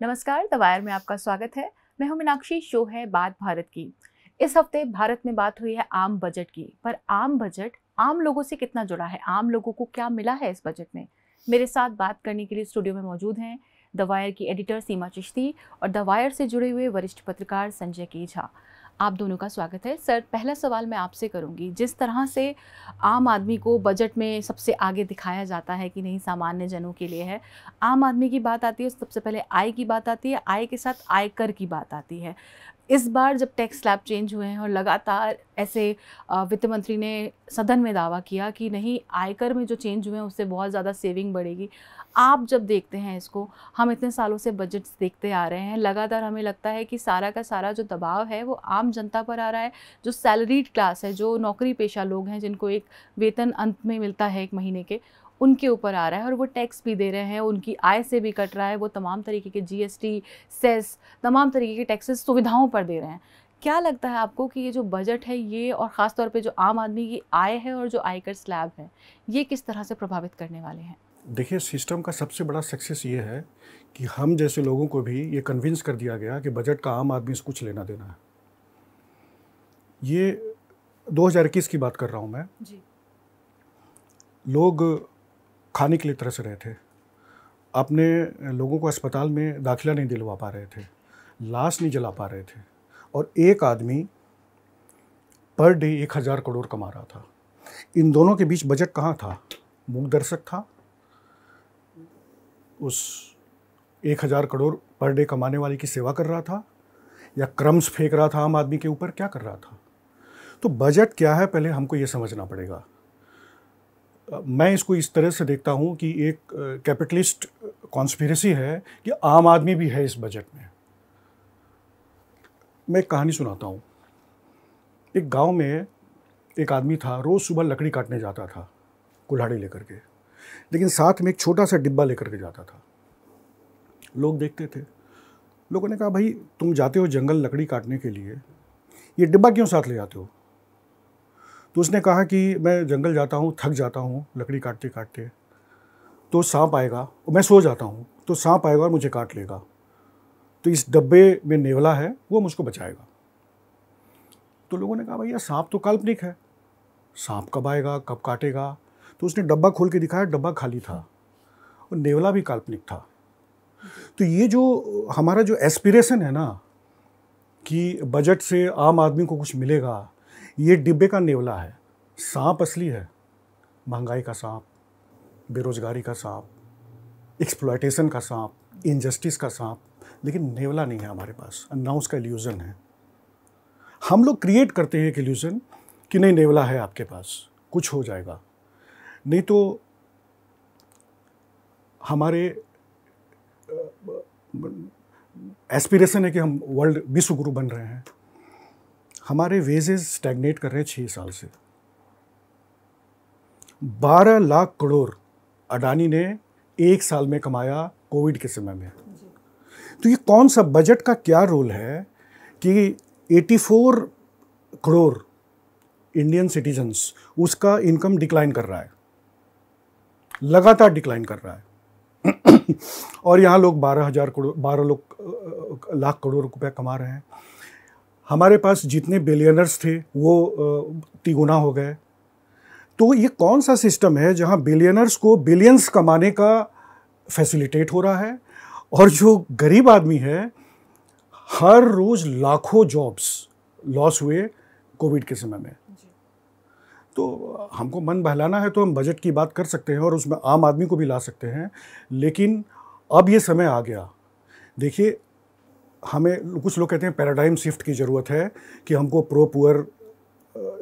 नमस्कार, the wire में आपका स्वागत है। मैं हूं मीनाक्षी। शो है बात भारत की। इस हफ्ते भारत में बात हुई है आम बजट की, पर आम बजट आम लोगों से कितना जुड़ा है, आम लोगों को क्या मिला है इस बजट में। मेरे साथ बात करने के लिए स्टूडियो में मौजूद हैं द वायर की एडिटर सीमा चिश्ती और द वायर से जुड़े हुए वरिष्ठ पत्रकार संजय के झा। आप दोनों का स्वागत है। सर, पहला सवाल मैं आपसे करूंगी। जिस तरह से आम आदमी को बजट में सबसे आगे दिखाया जाता है कि नहीं, सामान्य जनों के लिए है, आम आदमी की बात आती है सबसे पहले आय की बात आती है, आय के साथ आयकर की बात आती है। इस बार जब टैक्स स्लैब चेंज हुए हैं और लगातार ऐसे वित्त मंत्री ने सदन में दावा किया कि नहीं, आयकर में जो चेंज हुए हैं उससे बहुत ज़्यादा सेविंग बढ़ेगी। आप जब देखते हैं इसको, हम इतने सालों से बजट्स देखते आ रहे हैं, लगातार हमें लगता है कि सारा का सारा जो दबाव है वो आम जनता पर आ रहा है। जो सैलरीड क्लास है, जो नौकरी पेशा लोग हैं, जिनको एक वेतन अंत में मिलता है एक महीने के, उनके ऊपर आ रहा है और वो टैक्स भी दे रहे हैं, उनकी आय से भी कट रहा है, वो तमाम तरीके के जीएसटी, सेस, तमाम तरीके के टैक्सेस सुविधाओं पर दे रहे हैं। क्या लगता है आपको कि ये जो बजट है ये, और ख़ास तौर पे जो आम आदमी की आय है और जो आयकर स्लैब है, ये किस तरह से प्रभावित करने वाले हैं? देखिए, सिस्टम का सबसे बड़ा सक्सेस ये है कि हम जैसे लोगों को भी ये कन्विंस कर दिया गया कि बजट का आम आदमी से कुछ लेना देना है। ये 2021 की बात कर रहा हूँ मैं जी। लोग खाने के लिए तरस रहे थे, अपने लोगों को अस्पताल में दाखिला नहीं दिलवा पा रहे थे, लाश नहीं जला पा रहे थे, और एक आदमी पर डे 1000 करोड़ कमा रहा था। इन दोनों के बीच बजट कहाँ था? मूक दर्शक था। उस 1000 करोड़ पर डे कमाने वाले की सेवा कर रहा था, या क्रम्स फेंक रहा था आम आदमी के ऊपर? क्या कर रहा था? तो बजट क्या है, पहले हमको ये समझना पड़ेगा। मैं इसको इस तरह से देखता हूँ कि एक कैपिटलिस्ट कॉन्स्पिरेसी है कि आम आदमी भी है इस बजट में। मैं एक कहानी सुनाता हूँ। एक गांव में एक आदमी था, रोज़ सुबह लकड़ी काटने जाता था कुल्हाड़ी लेकर के, लेकिन साथ में एक छोटा सा डिब्बा लेकर के जाता था। लोग देखते थे। लोगों ने कहा, भाई तुम जाते हो जंगल लकड़ी काटने के लिए, ये डिब्बा क्यों साथ ले जाते हो? तो उसने कहा कि मैं जंगल जाता हूँ, थक जाता हूँ लकड़ी काटते काटते, तो सांप आएगा, और मैं सो जाता हूँ तो सांप आएगा और मुझे काट लेगा, तो इस डब्बे में नेवला है, वो मुझको बचाएगा। तो लोगों ने कहा, भैया सांप तो काल्पनिक है, सांप कब आएगा, कब काटेगा? तो उसने डब्बा खोल के दिखाया, डब्बा खाली था, और नेवला भी काल्पनिक था। तो ये जो हमारा जो एस्पिरेशन है ना कि बजट से आम आदमी को कुछ मिलेगा, ये डिब्बे का नेवला है। सांप असली है, महंगाई का सांप, बेरोजगारी का सांप, एक्सप्लॉयटेशन का सांप, इनजस्टिस का सांप, लेकिन नेवला नहीं है हमारे पास। ना उसका इल्यूजन है। हम लोग क्रिएट करते हैं एक इल्यूजन कि नहीं, नेवला है आपके पास, कुछ हो जाएगा। नहीं तो हमारे एस्पिरेशन है कि हम वर्ल्ड विश्व गुरु बन रहे हैं। हमारे वेजेस स्टैग्नेट कर रहे हैं 6 साल से। 12 लाख करोड़ अडानी ने एक साल में कमाया कोविड के समय में। तो ये कौन सा बजट का क्या रोल है कि 84 करोड़ इंडियन सिटीजन्स, उसका इनकम डिक्लाइन कर रहा है, लगातार डिक्लाइन कर रहा है। और यहाँ लोग 12 लाख करोड़ रुपए कमा रहे हैं। हमारे पास जितने बिलियनर्स थे वो तिगुना हो गए। तो ये कौन सा सिस्टम है जहाँ बिलियनर्स को बिलियंस कमाने का फैसिलिटेट हो रहा है, और जो गरीब आदमी है, हर रोज़ लाखों जॉब्स लॉस हुए कोविड के समय में। तो हमको मन बहलाना है तो हम बजट की बात कर सकते हैं और उसमें आम आदमी को भी ला सकते हैं, लेकिन अब ये समय आ गया। देखिए, हमें कुछ लोग कहते हैं पैराडाइम शिफ्ट की ज़रूरत है कि हमको प्रो पुअर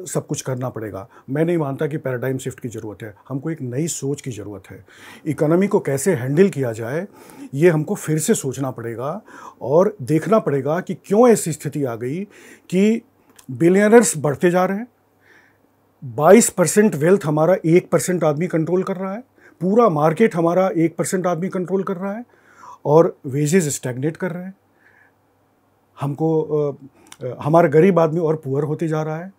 सब कुछ करना पड़ेगा। मैं नहीं मानता कि पैराडाइम शिफ्ट की ज़रूरत है। हमको एक नई सोच की ज़रूरत है। इकोनॉमी को कैसे हैंडल किया जाए, ये हमको फिर से सोचना पड़ेगा और देखना पड़ेगा कि क्यों ऐसी स्थिति आ गई कि बिलियनर्स बढ़ते जा रहे हैं। 22% वेल्थ हमारा 1% आदमी कंट्रोल कर रहा है, पूरा मार्केट हमारा 1% आदमी कंट्रोल कर रहा है, और वेजेस स्टैग्नेट कर रहे हैं। हमको हमारा गरीब आदमी और पुअर होते जा रहा है।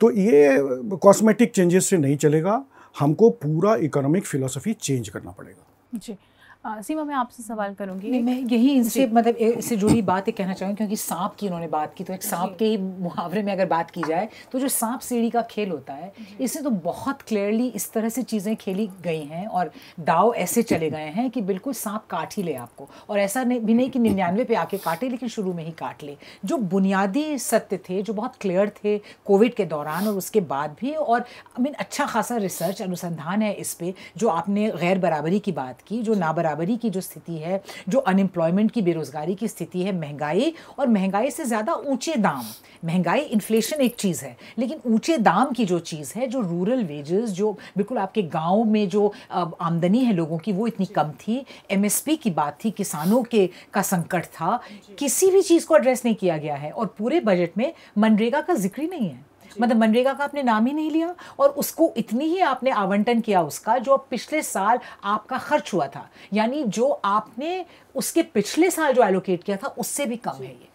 तो ये कॉस्मेटिक चेंजेस से नहीं चलेगा, हमको पूरा इकोनॉमिक फिलॉसफी चेंज करना पड़ेगा। जी, सीमा, मैं आपसे सवाल करूंगी। नहीं, मैं यही इनसे मतलब इससे जुड़ी बात एक कहना चाहूँगी, क्योंकि सांप की उन्होंने बात की, तो एक सांप के ही मुहावरे में अगर बात की जाए तो जो सांप सीढ़ी का खेल होता है, इससे तो बहुत क्लियरली इस तरह से चीज़ें खेली गई हैं और दाव ऐसे चले गए हैं कि बिल्कुल सांप काट ही ले आपको, और ऐसा भी नहीं कि 99 पे आके काटे, लेकिन शुरू में ही काट ले। जो बुनियादी सत्य थे जो बहुत क्लियर थे कोविड के दौरान और उसके बाद भी, और आई मीन अच्छा खासा रिसर्च अनुसंधान है इस पे, जो आपने गैर बराबरी की बात की, जो नाबराबरी की जो स्थिति है, जो अनएम्प्लॉयमेंट की, बेरोजगारी की स्थिति है, महंगाई, और महंगाई से ज़्यादा ऊंचे दाम। महंगाई इन्फ्लेशन एक चीज़ है, लेकिन ऊंचे दाम की जो चीज़ है, जो रूरल वेजेस, जो बिल्कुल आपके गांव में जो आमदनी है लोगों की वो इतनी कम थी, एमएसपी की बात थी, किसानों के का संकट था, किसी भी चीज़ को एड्रेस नहीं किया गया है। और पूरे बजट में मनरेगा का जिक्र ही नहीं है, मतलब मनरेगा का आपने नाम ही नहीं लिया, और उसको इतनी ही आपने आवंटन किया उसका जो पिछले साल आपका खर्च हुआ था, यानी जो आपने उसके पिछले साल जो एलोकेट किया था उससे भी कम है ये।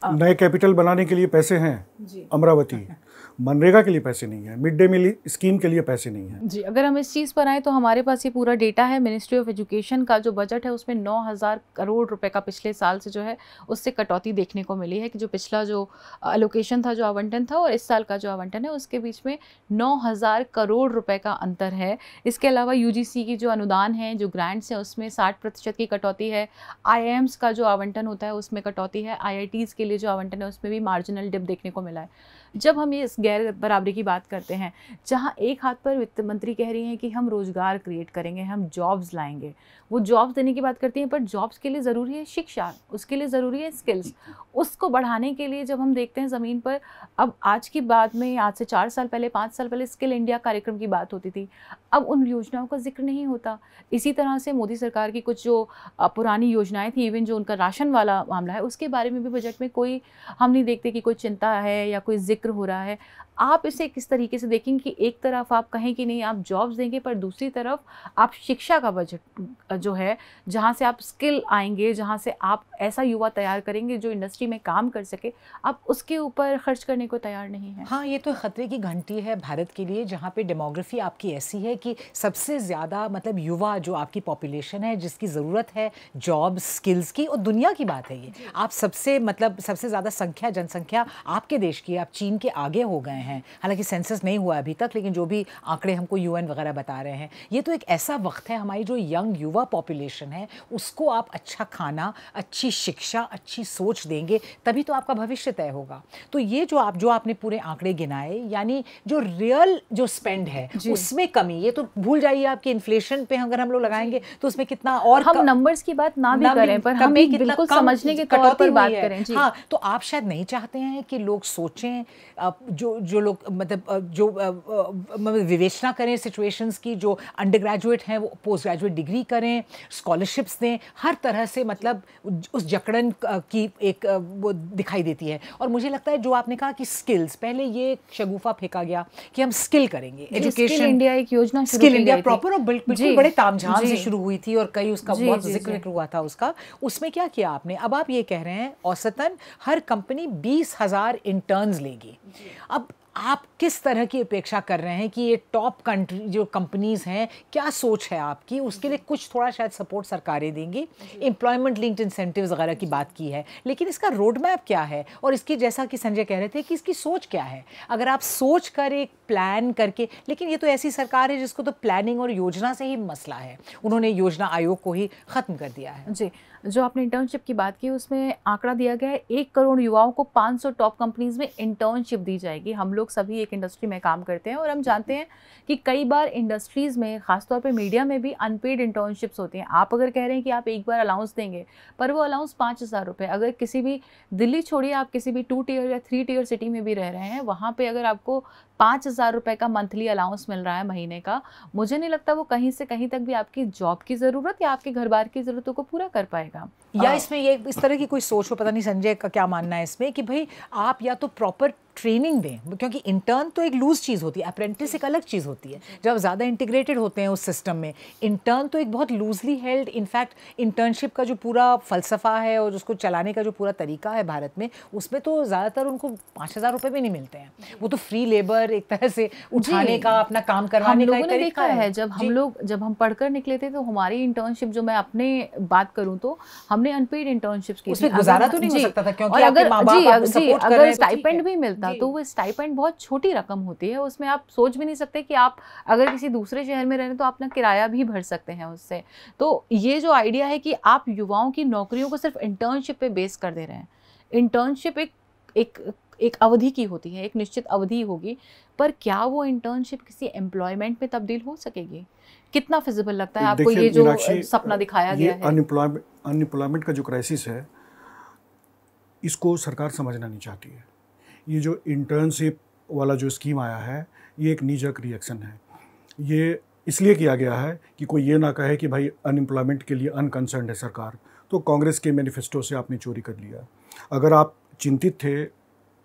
नए कैपिटल बनाने के लिए पैसे हैं अमरावती, मनरेगा के लिए पैसे नहीं है, मिड डे मील स्कीम के लिए पैसे नहीं है। जी, अगर हम इस चीज़ पर आए तो हमारे पास ये पूरा डेटा है। मिनिस्ट्री ऑफ एजुकेशन का जो बजट है उसमें 9,000 करोड़ रुपए का पिछले साल से जो है उससे कटौती देखने को मिली है, कि जो पिछला जो एलोकेशन था, जो आवंटन था, और इस साल का जो आवंटन है उसके बीच में 9,000 करोड़ रुपए का अंतर है। इसके अलावा यूजीसी की जो अनुदान है, जो ग्रांट्स हैं, उसमें 60% की कटौती है। आईआईएम्स का जो आवंटन होता है उसमें कटौती है। आईआईटीज़ के लिए जो आवंटन है उसमें भी मार्जिनल डिप देखने को मिला है। जब हम ये इस गैर बराबरी की बात करते हैं, जहां एक हाथ पर वित्त मंत्री कह रही हैं कि हम रोजगार क्रिएट करेंगे, हम जॉब्स लाएंगे, वो जॉब्स देने की बात करती हैं, पर जॉब्स के लिए ज़रूरी है शिक्षा, उसके लिए ज़रूरी है स्किल्स। उसको बढ़ाने के लिए जब हम देखते हैं ज़मीन पर, अब आज की बात में, आज से 4 साल पहले, 5 साल पहले स्किल इंडिया कार्यक्रम की बात होती थी, अब उन योजनाओं का जिक्र नहीं होता। इसी तरह से मोदी सरकार की कुछ जो पुरानी योजनाएं थी, इवन जो उनका राशन वाला मामला है, उसके बारे में भी बजट में कोई हम नहीं देखते कि कोई चिंता है या कोई जिक्र हो रहा है। आप इसे किस तरीके से देखेंगे कि एक तरफ आप कहें कि नहीं आप जॉब्स देंगे, पर दूसरी तरफ आप शिक्षा का बजट जो है, जहां से आप स्किल आएंगे, जहां से आप ऐसा युवा तैयार करेंगे जो इंडस्ट्री में काम कर सके, आप उसके ऊपर खर्च करने को तैयार नहीं है। हाँ, ये तो खतरे की घंटी है भारत के लिए, जहाँ पे डेमोग्राफी आपकी ऐसी है कि सबसे ज़्यादा मतलब युवा जो आपकी पॉपुलेशन है, जिसकी ज़रूरत है जॉब स्किल्स की, और दुनिया की बात है ये, आप सबसे मतलब सबसे ज़्यादा संख्या, जनसंख्या आपके देश की, आप चीन के आगे हो गए हैं। हालांकि सेंसस नहीं हुआ अभी तक, लेकिन जो भी आंकड़े हमको यूएन वगैरह बता रहे हैं, ये तो एक ऐसा वक्त है, हमारी जो यंग युवा पॉपुलेशन है उसको आप अच्छा खाना, अच्छी शिक्षा, अच्छी सोच देंगे, तभी तो आपका भविष्य तय होगा। तो ये जो आपने पूरे आंकड़े गिनाए, यानी जो रियल जो स्पेंड है उसमें कमी, ये तो भूल जाइए, आपके इन्फ्लेशन पे अगर हम लोग लगाएंगे तो उसमें कितना, और हम नंबर्स की बात ना भी करें, पर हम एक बिल्कुल समझने के तौर पर बात करें। हाँ, तो आप शायद नहीं चाहते हैं कि लोग सोचें, जो लोग मतलब जो विवेचना करें सिचुएशंस की, जो अंडर ग्रेजुएट हैं वो पोस्ट ग्रेजुएट डिग्री करें, स्कॉलरशिप्स दें, हर तरह से मतलब उस जकड़न की एक वो दिखाई देती है। और मुझे लगता है जो आपने कहा कि स्किल्स, पहले ये शगुफा फेंका गया कि हम स्किल करेंगे, एजुकेशन इंडिया एक योजना, स्किल इंडिया प्रॉपर और बिल्कुल बड़े तामझाम से शुरू हुई थी, और कई उसका बहुत जिक्र हुआ था उसका। उसमें क्या किया आपने? अब आप ये कह रहे हैं औसतन हर कंपनी 20,000 इंटर्न्स लेगी। अब आप किस तरह की अपेक्षा कर रहे हैं कि ये टॉप कंट्री जो कंपनीज हैं, क्या सोच है आपकी? उसके लिए कुछ थोड़ा शायद सपोर्ट सरकारें देंगी, एम्प्लॉयमेंट लिंक्ड इंसेंटिव्स वगैरह की बात की है, लेकिन इसका रोड मैप क्या है? और इसकी, जैसा कि संजय कह रहे थे, कि इसकी सोच क्या है? अगर आप सोच कर एक प्लान करके, लेकिन ये तो ऐसी सरकार है जिसको तो प्लानिंग और योजना से ही मसला है, उन्होंने योजना आयोग को ही ख़त्म कर दिया है। जी, जो आपने इंटर्नशिप की बात की उसमें आंकड़ा दिया गया है 1 करोड़ युवाओं को 500 टॉप कंपनीज में इंटर्नशिप दी जाएगी। हम लोग सभी एक इंडस्ट्री में काम करते हैं और हम जानते हैं कि कई बार इंडस्ट्रीज़ में, खासतौर पे मीडिया में भी अनपेड इंटर्नशिप्स होती हैं। आप अगर कह रहे हैं कि आप एक बार अलाउंस देंगे, पर वो अलाउंस 5,000 रुपये, अगर किसी भी, दिल्ली छोड़िए, आप किसी भी 2 टियर या 3 टियर सिटी में भी रह रहे हैं, वहाँ पर अगर आपको 5,000 रुपये का मंथली अलाउंस मिल रहा है महीने का, मुझे नहीं लगता वो कहीं से कहीं तक भी आपकी जॉब की ज़रूरत या आपके घर बार की ज़रूरतों को पूरा कर पाएगा। या इसमें ये इस तरह की कोई सोच हो, पता नहीं संजय का क्या मानना है इसमें, कि भाई आप या तो प्रॉपर ट्रेनिंग दें, क्योंकि इंटर्न तो एक लूज चीज़ होती है, अप्रेंटिस एक अलग चीज़ होती है। जब आप ज़्यादा इंटीग्रेटेड होते हैं उस सिस्टम में, इंटर्न तो एक बहुत लूजली हेल्ड, इनफैक्ट इंटर्नशिप का जो पूरा फ़लसफ़ा है और उसको चलाने का जो पूरा तरीका है भारत में, उसमें तो ज़्यादातर उनको 5,000 रुपये भी नहीं मिलते हैं। वो तो फ्री लेबर एक तरह से उठाने का, अपना काम करवाने का एक तरीका है। जब हम पढ़कर निकले थे तो हमारी इंटर्नशिप, जो मैं अपने बात करूं तो हमने अनपेड इंटर्नशिप्स की थी, गुजारा तो नहीं हो सकता था, क्योंकि अगर स्टाइपेंड भी मिलता तो वो स्टाइपेंड बहुत छोटी रकम होती है, उसमें आप सोच भी नहीं सकते कि आप अगर किसी दूसरे शहर में रह रहे हैं तो अपना किराया भी भर सकते हैं उससे। तो ये जो आइडिया है कि आप युवाओं की नौकरियों को सिर्फ इंटर्नशिप पे बेस कर दे रहे हैं। इंटर्नशिप एक अवधि की होती है, एक निश्चित अवधि होगी, पर क्या वो इंटर्नशिप किसी एम्प्लॉयमेंट में तब्दील हो सकेगी? कितना फिजिबल लगता है आपको ये जो सपना दिखाया गया है? अनएम्प्लॉयमेंट का जो क्राइसिस है, इसको सरकार समझना नहीं चाहती है। ये जो इंटर्नशिप वाला जो स्कीम आया है, ये एक नीजक रिएक्शन है। ये इसलिए किया गया है कि कोई ये ना कहे कि भाई अनएम्प्लॉयमेंट के लिए अनकंसर्न्ड है सरकार, तो कांग्रेस के मैनिफेस्टो से आपने चोरी कर लिया। अगर आप चिंतित थे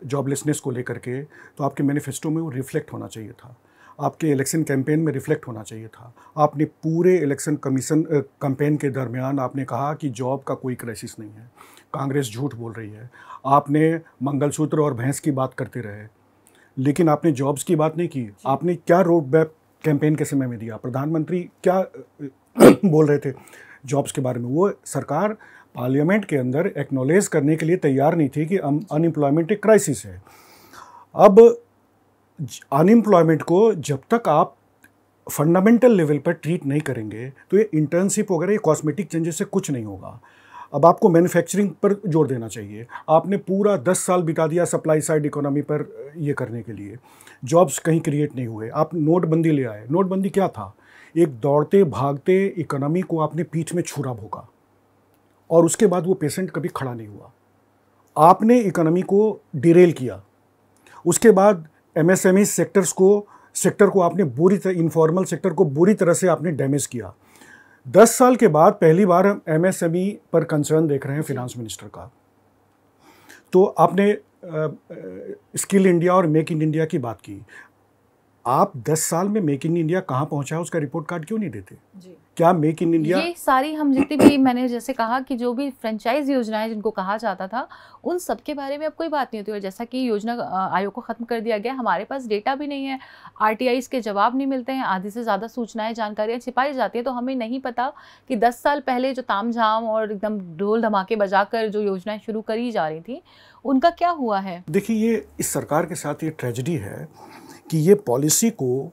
जॉबलेसनेस को लेकर के, तो आपके मैनिफेस्टो में वो रिफ्लेक्ट होना चाहिए था, आपके इलेक्शन कैंपेन में रिफ्लेक्ट होना चाहिए था। आपने पूरे इलेक्शन कैंपेन के दरमियान आपने कहा कि जॉब का कोई क्राइसिस नहीं है। कांग्रेस झूठ बोल रही है। आपने मंगलसूत्र और भैंस की बात करते रहे, लेकिन आपने जॉब्स की बात नहीं की। आपने क्या रोड मैप कैंपेन के समय में दिया? प्रधानमंत्री क्या बोल रहे थे जॉब्स के बारे में? वो सरकार पार्लियामेंट के अंदर एक्नॉलेज करने के लिए तैयार नहीं थी कि अनएम्प्लॉयमेंट एक क्राइसिस है। अब अनएम्प्लॉयमेंट को जब तक आप फंडामेंटल लेवल पर ट्रीट नहीं करेंगे तो ये इंटर्नशिप वगैरह, ये कॉस्मेटिक चेंजेस से कुछ नहीं होगा। अब आपको मैन्युफैक्चरिंग पर जोर देना चाहिए। आपने पूरा 10 साल बिता दिया सप्लाई साइड इकोनॉमी पर ये करने के लिए, जॉब्स कहीं क्रिएट नहीं हुए। आप नोटबंदी ले आए। नोटबंदी क्या था? एक दौड़ते भागते इकोनॉमी को आपने पीठ में छुरा भोंका और उसके बाद वो पेशेंट कभी खड़ा नहीं हुआ। आपने इकोनॉमी को डिरेल किया। उसके बाद एमएसएमई सेक्टर को आपने बुरी तरह, इनफॉर्मल सेक्टर को बुरी तरह से आपने डैमेज किया। 10 साल के बाद पहली बार हम एमएसएमई पर कंसर्न देख रहे हैं फिनांस मिनिस्टर का। तो आपने स्किल इंडिया और मेक इन इंडिया की बात की। आप 10 साल में मेक इन इंडिया कहाँ पहुंचा है उसका रिपोर्ट कार्ड क्यों नहीं देते? क्या मेक इन इंडिया, ये सारी हम जितनी भी मैंने जैसे कहा कि जो भी फ्रेंचाइज योजनाएं जिनको कहा जाता था, उन सब के बारे में अब कोई बात नहीं होती। और जैसा कि योजना आयोग को ख़त्म कर दिया गया, हमारे पास डेटा भी नहीं है, आरटीआईज के जवाब नहीं मिलते हैं, आधी से ज़्यादा सूचनाएं जानकारियाँ छिपाई जाती हैं। तो हमें नहीं पता कि 10 साल पहले जो तामझाम और एकदम ढोल धमाके बजाकर जो योजनाएं शुरू करी जा रही थी, उनका क्या हुआ है? देखिए, ये इस सरकार के साथ ये ट्रेजेडी है कि ये पॉलिसी को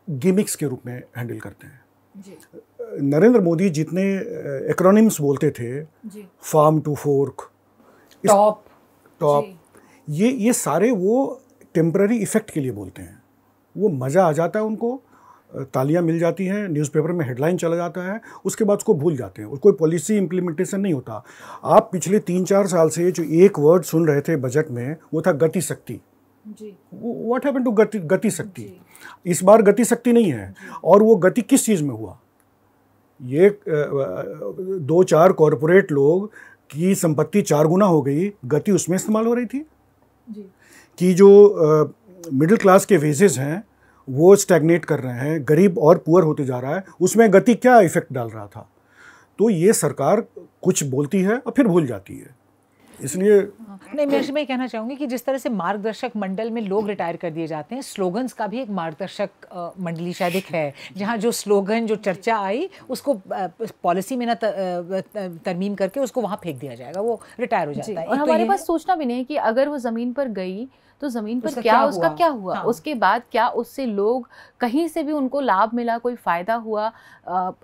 गिमिक्स के रूप में हैंडल करते हैं। नरेंद्र मोदी जितने एक्रोनिम्स बोलते थे, फार्म टू फोर्क, टॉप, ये सारे वो टेम्पररी इफेक्ट के लिए बोलते हैं। वो मज़ा आ जाता है उनको, तालियां मिल जाती हैं, न्यूज़पेपर में हेडलाइन चला जाता है, उसके बाद उसको भूल जाते हैं। कोई पॉलिसी इम्प्लीमेंटेशन नहीं होता। आप पिछले 3-4 साल से जो एक वर्ड सुन रहे थे बजट में, वो था गति शक्ति। व्हाट हैपेंड टू गति शक्ति? इस बार गति शक्ति नहीं है। और वो गति किस चीज़ में हुआ? ये 2-4 कॉरपोरेट लोग की संपत्ति 4 गुना हो गई, गति उसमें इस्तेमाल हो रही थी कि जो मिडिल क्लास के वेजेस हैं वो स्टैग्नेट कर रहे हैं, गरीब और पुअर होते जा रहा है, उसमें गति क्या इफेक्ट डाल रहा था? तो ये सरकार कुछ बोलती है और फिर भूल जाती है। इसलिए नहीं, मैं कहना चाहूँगी कि जिस तरह से मार्गदर्शक मंडल में लोग रिटायर कर दिए जाते हैं, स्लोगन्स का भी एक मार्गदर्शक मंडली शायद एक है, जहाँ जो स्लोगन, जो चर्चा आई, उसको पॉलिसी में ना तरमीम करके उसको वहाँ फेंक दिया जाएगा, वो रिटायर हो जाता है। और हमारे पास सोचना भी नहीं है कि अगर वो ज़मीन पर गई तो ज़मीन पर उसका क्या हुआ? हाँ। उसके बाद क्या उससे लोग कहीं से भी उनको लाभ मिला, कोई फ़ायदा हुआ?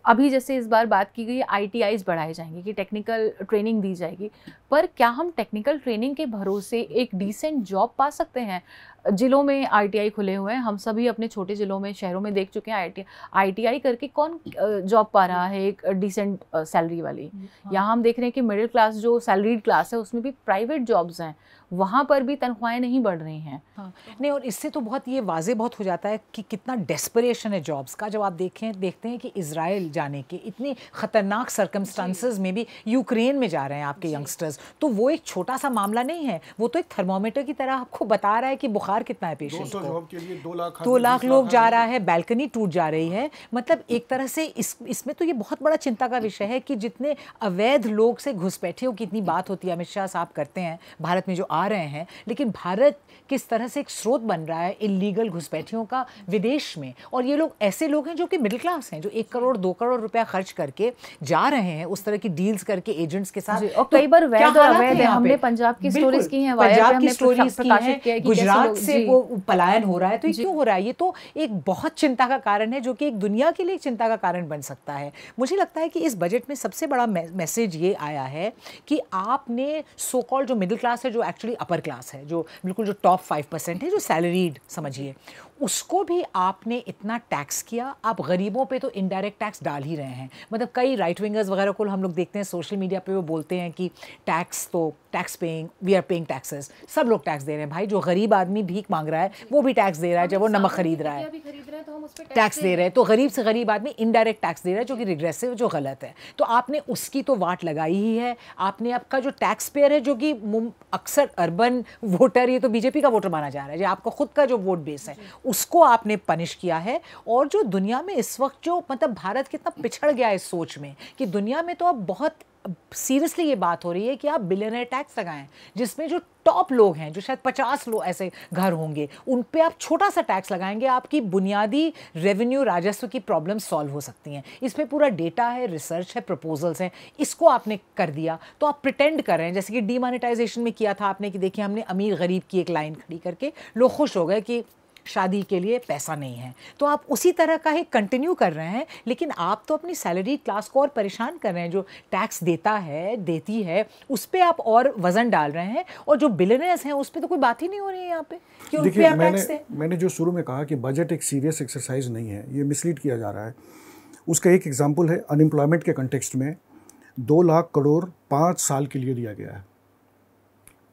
अभी जैसे इस बार बात की गई ITIs बढ़ाए जाएंगे कि टेक्निकल ट्रेनिंग दी जाएगी, पर क्या हम टेक्निकल ट्रेनिंग के भरोसे एक डिसेंट जॉब पा सकते हैं? जिलों में ITI खुले हुए हैं, हम सभी अपने छोटे ज़िलों में, शहरों में देख चुके हैं। ITI करके कौन जॉब पा रहा है एक डिसेंट सैलरी वाली? यहाँ हम देख रहे हैं कि मिडिल क्लास जो सैलरीड क्लास है उसमें भी प्राइवेट जॉब्स हैं, वहाँ पर भी तनख्वाहें नहीं बढ़ रही हैं। हाँ, नहीं, और इससे तो बहुत ये वाजे बहुत हो जाता है कि कितना डेस्परेशन है जॉब्स का। जब आप देखते हैं कि इजराइल जाने के इतने ख़तरनाक सर्कमस्टांसेस में भी यूक्रेन में जा रहे हैं आपके यंगस्टर्स, तो वो एक छोटा सा मामला नहीं है, वो तो एक थर्मोमीटर की तरह आपको बता रहा है कि बुखार कितना है पेशेंट को। जॉब के लिए 2 लाख लोग जा रहा है, बैल्कनी टूट जा रही है। मतलब एक तरह से इसमें तो ये बहुत बड़ा चिंता का विषय है कि जितने अवैध लोग से घुसपैठियों की इतनी बात होती है, अमित शाह साहब करते हैं भारत में जो आ रहे हैं, लेकिन भारत किस तरह से एक स्रोत बन रहा है इलीगल घुसपैठियों का विदेश में। और ये लोग ऐसे लोग हैं जो कि मिडिल क्लास हैं, जो 1 करोड़ 2 करोड़ रुपया खर्च करके जा रहे हैं उस तरह की डील्स करके एजेंट्स के साथ। और कई बार वैध और अवैध है। हमने पंजाब की स्टोरीज की हैं, पंजाब की स्टोरीज की हैं, गुजरात से वो पलायन हो रहा है। तो ये क्यों हो रहा है? ये तो एक बहुत चिंता का कारण है, जो कि एक दुनिया के लिए एक चिंता का कारण बन सकता है। मुझे लगता है कि इस बजट में सबसे बड़ा मैसेज ये आया है कि आपने सो कॉल्ड जो मिडिल क्लास है, जो एक्चुअली अपर क्लास है, जो बिल्कुल जो टॉप 5% है, जो सैलरीड समझिए, उसको भी आपने इतना टैक्स किया। आप गरीबों पे तो इनडायरेक्ट टैक्स डाल ही रहे हैं। मतलब कई राइट विंगर्स वगैरह को हम लोग देखते हैं सोशल मीडिया पे, वो बोलते हैं कि tax paying, we are paying taxes. सब लोग टैक्स दे रहे हैं भाई। जो गरीब आदमी भीख मांग रहा है वो भी टैक्स दे रहा है, जब वो नमक खरीद रहा है टैक्स दे रहे हैं। तो गरीब से गरीब आदमी इनडायरेक्ट टैक्स दे रहा है, जो कि रिग्रेसिव, जो गलत है। तो आपने उसकी तो वाट लगाई ही है। आपने आपका जो टैक्स पेयर है, जो कि अक्सर अर्बन वोटर, ये तो बीजेपी का वोटर माना जा रहा है, जो आपका खुद का जो वोट बेस है, उसको आपने पनिश किया है। और जो दुनिया में इस वक्त जो मतलब भारत कितना पिछड़ गया है इस सोच में कि दुनिया में तो अब बहुत सीरियसली ये बात हो रही है कि आप बिलियनर टैक्स लगाएं, जिसमें जो टॉप लोग हैं, जो शायद 50 लोग ऐसे घर होंगे, उन पे आप छोटा सा टैक्स लगाएंगे, आपकी बुनियादी रेवेन्यू राजस्व की प्रॉब्लम सॉल्व हो सकती हैं। इस पे पूरा डेटा है, रिसर्च है, प्रपोजल्स हैं। इसको आपने कर दिया तो आप प्रिटेंड कर रहे हैं, जैसे कि डीमोनेटाइजेशन में किया था आपने, कि देखिए हमने अमीर गरीब की एक लाइन खड़ी करके लोग खुश हो गए कि शादी के लिए पैसा नहीं है। तो आप उसी तरह का ही कंटिन्यू कर रहे हैं, लेकिन आप तो अपनी सैलरी क्लास को और परेशान कर रहे हैं। जो टैक्स देती है उस पर आप और वजन डाल रहे हैं, और जो बिलियनर्स हैं उस पर तो कोई बात ही नहीं हो रही है यहाँ पे कि उन पे आप टैक्स दें। मैंने जो शुरू में कहा कि बजट एक सीरियस एक्सरसाइज नहीं है, ये मिसलीड किया जा रहा है। उसका एक एग्जाम्पल है अनएम्प्लॉयमेंट के कंटेक्स्ट में 2 लाख करोड़ 5 साल के लिए दिया गया है।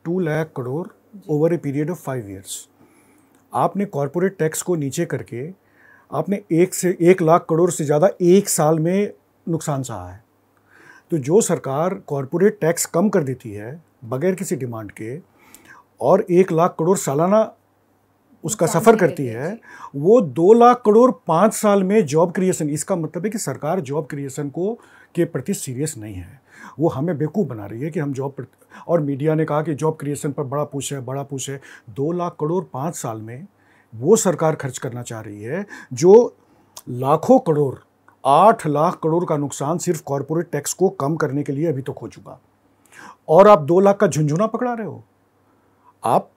2 lakh crore over a period of 5 years. आपने कॉरपोरेट टैक्स को नीचे करके आपने 1 लाख करोड़ से ज़्यादा 1 साल में नुकसान सहा है। तो जो सरकार कॉरपोरेट टैक्स कम कर देती है बगैर किसी डिमांड के, और 1 लाख करोड़ सालाना उसका सफ़र करती है, वो 2 लाख करोड़ 5 साल में जॉब क्रिएशन। इसका मतलब है कि सरकार जॉब क्रिएशन के प्रति सीरियस नहीं है। वो हमें बेवकूफ़ बना रही है कि हम और मीडिया ने कहा कि जॉब क्रिएशन पर बड़ा पुश है। 2 लाख करोड़ 5 साल में वो सरकार खर्च करना चाह रही है, जो लाखों करोड़ 8 लाख करोड़ का नुकसान सिर्फ कॉरपोरेट टैक्स को कम करने के लिए अभी तक हो चुका, और आप 2 लाख का झुंझुना पकड़ा रहे हो। आप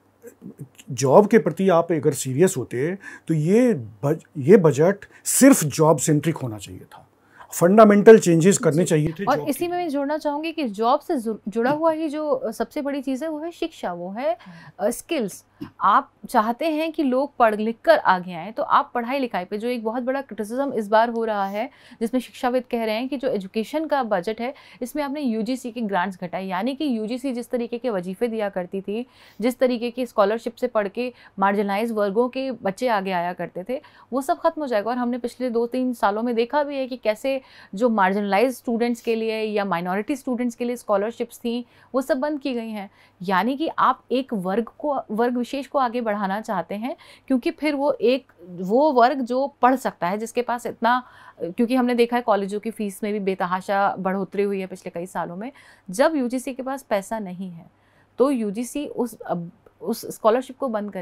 जॉब के प्रति आप अगर सीरियस होते तो ये बजट सिर्फ जॉब सेंट्रिक होना चाहिए था। फंडामेंटल चेंजेस करने चाहिए थे। और इसी में मैं जोड़ना चाहूँगी कि जॉब से जुड़ा हुआ ही जो सबसे बड़ी चीज़ है वो है शिक्षा, वो है स्किल्स। आप चाहते हैं कि लोग पढ़ लिख कर आगे आएँ, तो आप पढ़ाई लिखाई पे, जो एक बहुत बड़ा क्रिटिसिज्म इस बार हो रहा है, जिसमें शिक्षाविद कह रहे हैं कि जो एजुकेशन का बजट है इसमें आपने यूजीसी की ग्रांट्स घटाई। यानी कि यूजीसी जिस तरीके के वजीफे दिया करती थी, जिस तरीके की स्कॉलरशिप से पढ़ के मार्जिनलाइज वर्गों के बच्चे आगे आया करते थे, वो सब खत्म हो जाएगा। और हमने पिछले 2-3 सालों में देखा भी है कि कैसे जो मार्जिनलाइज स्टूडेंट्स के लिए या माइनॉरिटी स्टूडेंट्स के लिए स्कॉलरशिप्स थी, वो सब बंद की गई हैं। यानी कि आप एक वर्ग विशेष को आगे बढ़ाना चाहते हैं, क्योंकि फिर वो वर्ग जो पढ़ सकता है, जिसके पास इतना, क्योंकि हमने देखा है कॉलेजों की फीस में भी बेतहाशा बढ़ोतरी हुई है पिछले कई सालों में। जब यूजीसी के पास पैसा नहीं है तो यूजीसी उस स्कॉलरशिप को बंद